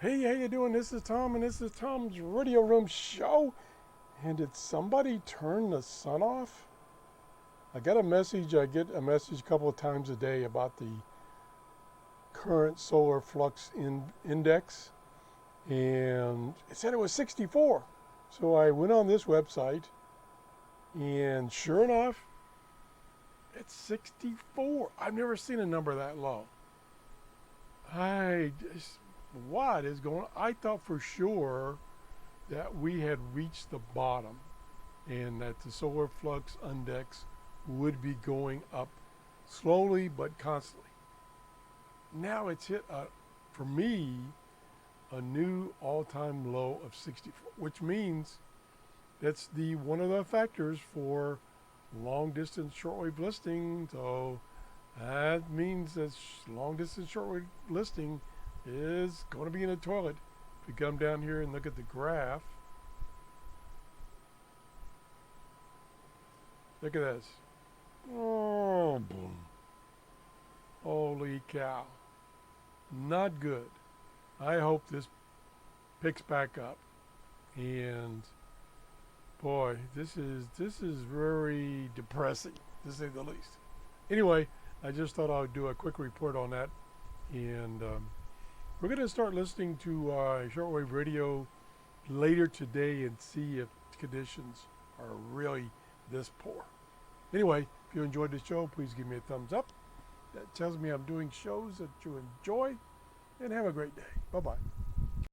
Hey, how you doing? This is Tom, and this is Tom's Radio Room Show. And did somebody turn the sun off? I got a message. I get a message a couple of times a day about the current solar flux index, and it said it was 64. So I went on this website, and sure enough, it's 64. I've never seen a number that low. I just, what is going on? I thought for sure that we had reached the bottom and that the solar flux index would be going up slowly but constantly. Now it's hit, for me, a new all-time low of 64, which means that's the one of the factors for long-distance shortwave listing. So that means that long-distance shortwave listing is going to be in the toilet. If you come down here and look at the graph, look at this. Oh, boom. Holy cow. Not good. I hope this picks back up. And boy, this is very depressing, to say the least. Anyway, I just thought I would do a quick report on that. And we're going to start listening to shortwave radio later today and see if conditions are really this poor. Anyway, if you enjoyed the show, please give me a thumbs up. That tells me I'm doing shows that you enjoy. And have a great day. Bye-bye.